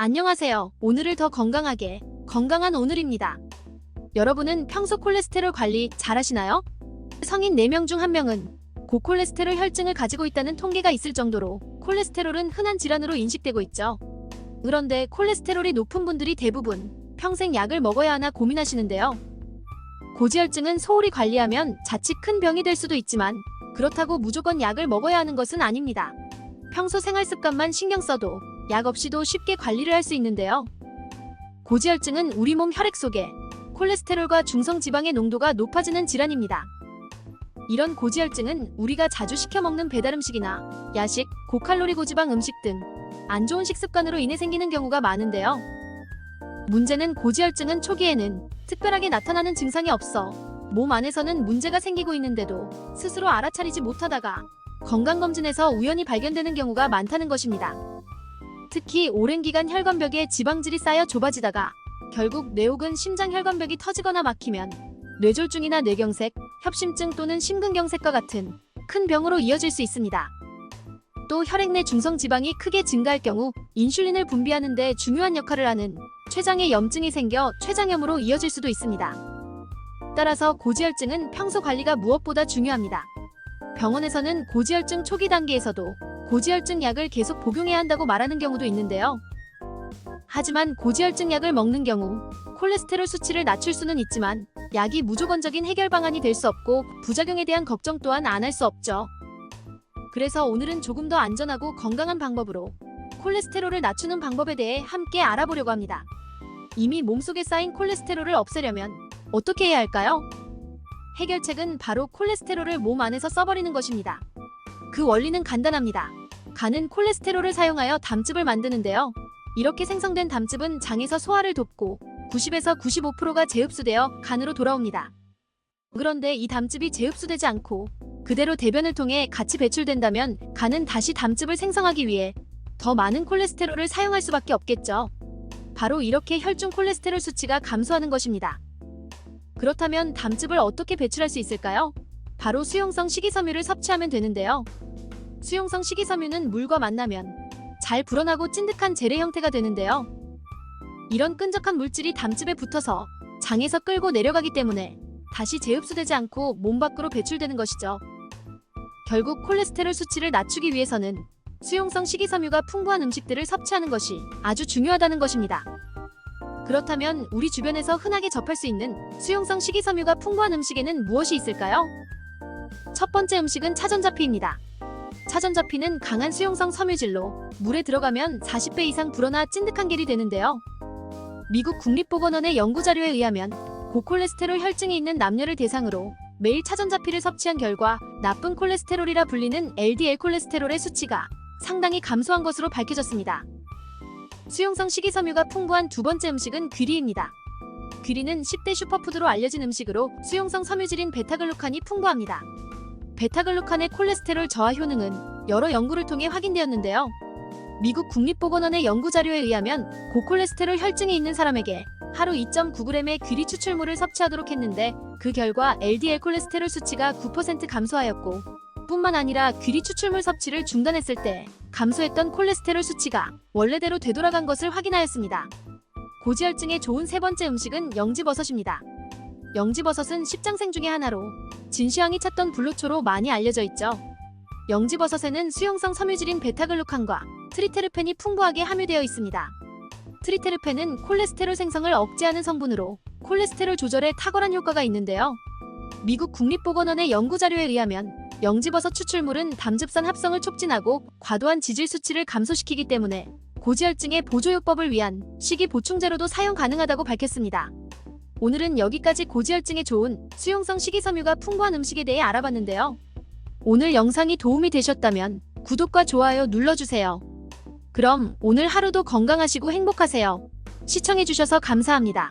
안녕하세요. 오늘을 더 건강하게, 건강한 오늘입니다. 여러분은 평소 콜레스테롤 관리 잘 하시나요? 성인 4명 중 1명은 고콜레스테롤 혈증을 가지고 있다는 통계가 있을 정도로 콜레스테롤은 흔한 질환으로 인식되고 있죠. 그런데 콜레스테롤이 높은 분들이 대부분 평생 약을 먹어야 하나 고민하시는데요. 고지혈증은 소홀히 관리하면 자칫 큰 병이 될 수도 있지만 그렇다고 무조건 약을 먹어야 하는 것은 아닙니다. 평소 생활 습관만 신경 써도 약 없이도 쉽게 관리를 할 수 있는데요. 고지혈증은 우리 몸 혈액 속에 콜레스테롤과 중성지방의 농도가 높아지는 질환입니다. 이런 고지혈증은 우리가 자주 시켜 먹는 배달음식이나 야식, 고칼로리 고지방 음식 등 안 좋은 식습관으로 인해 생기는 경우가 많은데요. 문제는 고지혈증은 초기에는 특별하게 나타나는 증상이 없어 몸 안에서는 문제가 생기고 있는데도 스스로 알아차리지 못하다가 건강검진에서 우연히 발견되는 경우가 많다는 것입니다. 특히 오랜 기간 혈관벽에 지방질이 쌓여 좁아지다가 결국 뇌혹은 심장혈관벽이 터지거나 막히면 뇌졸중이나 뇌경색, 협심증 또는 심근경색과 같은 큰 병으로 이어질 수 있습니다. 또 혈액 내 중성지방이 크게 증가할 경우 인슐린을 분비하는 데 중요한 역할을 하는 췌장에 염증이 생겨 췌장염으로 이어질 수도 있습니다. 따라서 고지혈증은 평소 관리가 무엇보다 중요합니다. 병원에서는 고지혈증 초기 단계에서도 고지혈증 약을 계속 복용해야 한다고 말하는 경우도 있는데요. 하지만 고지혈증 약을 먹는 경우 콜레스테롤 수치를 낮출 수는 있지만 약이 무조건적인 해결 방안이 될 수 없고 부작용에 대한 걱정 또한 안 할 수 없죠. 그래서 오늘은 조금 더 안전하고 건강한 방법으로 콜레스테롤을 낮추는 방법에 대해 함께 알아보려고 합니다. 이미 몸속에 쌓인 콜레스테롤을 없애려면 어떻게 해야 할까요? 해결책은 바로 콜레스테롤을 몸 안에서 써버리는 것입니다. 그 원리는 간단합니다. 간은 콜레스테롤을 사용하여 담즙을 만드는데요. 이렇게 생성된 담즙은 장에서 소화를 돕고 90에서 95%가 재흡수되어 간으로 돌아옵니다. 그런데 이 담즙이 재흡수되지 않고 그대로 대변을 통해 같이 배출된다면 간은 다시 담즙을 생성하기 위해 더 많은 콜레스테롤을 사용할 수밖에 없겠죠. 바로 이렇게 혈중 콜레스테롤 수치가 감소하는 것입니다. 그렇다면 담즙을 어떻게 배출할 수 있을까요? 바로 수용성 식이섬유를 섭취하면 되는데요. 수용성 식이섬유는 물과 만나면 잘 불어나고 찐득한 젤의 형태가 되는데요. 이런 끈적한 물질이 담즙에 붙어서 장에서 끌고 내려가기 때문에 다시 재흡수되지 않고 몸 밖으로 배출되는 것이죠. 결국 콜레스테롤 수치를 낮추기 위해서는 수용성 식이섬유가 풍부한 음식들을 섭취하는 것이 아주 중요하다는 것입니다. 그렇다면 우리 주변에서 흔하게 접할 수 있는 수용성 식이섬유가 풍부한 음식에는 무엇이 있을까요? 첫 번째 음식은 차전자피입니다. 차전자피는 강한 수용성 섬유질로 물에 들어가면 40배 이상 불어나 찐득한 겔이 되는데요. 미국 국립보건원의 연구자료에 의하면 고콜레스테롤 혈증이 있는 남녀를 대상으로 매일 차전자피를 섭취한 결과 나쁜 콜레스테롤이라 불리는 LDL 콜레스테롤의 수치가 상당히 감소한 것으로 밝혀졌습니다. 수용성 식이섬유가 풍부한 두 번째 음식은 귀리입니다. 귀리는 10대 슈퍼푸드로 알려진 음식으로 수용성 섬유질인 베타글루칸이 풍부합니다. 베타글루칸의 콜레스테롤 저하 효능은 여러 연구를 통해 확인되었는데요. 미국 국립보건원의 연구자료에 의하면 고콜레스테롤 혈증이 있는 사람에게 하루 2.9g의 귀리 추출물을 섭취하도록 했는데 그 결과 LDL 콜레스테롤 수치가 9% 감소하였고 뿐만 아니라 귀리 추출물 섭취를 중단했을 때 감소했던 콜레스테롤 수치가 원래대로 되돌아간 것을 확인하였습니다. 고지혈증에 좋은 세 번째 음식은 영지버섯입니다. 영지버섯은 십장생 중의 하나로 진시황이 찾던 불로초로 많이 알려져 있죠. 영지버섯에는 수용성 섬유질인 베타글루칸과 트리테르펜이 풍부하게 함유되어 있습니다. 트리테르펜은 콜레스테롤 생성을 억제하는 성분으로 콜레스테롤 조절에 탁월한 효과가 있는데요. 미국 국립보건원의 연구자료에 의하면 영지버섯 추출물은 담즙산 합성을 촉진하고 과도한 지질 수치를 감소시키기 때문에 고지혈증의 보조요법을 위한 식이 보충제로도 사용 가능하다고 밝혔습니다. 오늘은 여기까지 고지혈증에 좋은 수용성 식이섬유가 풍부한 음식에 대해 알아봤는데요. 오늘 영상이 도움이 되셨다면 구독과 좋아요 눌러주세요. 그럼 오늘 하루도 건강하시고 행복하세요. 시청해주셔서 감사합니다.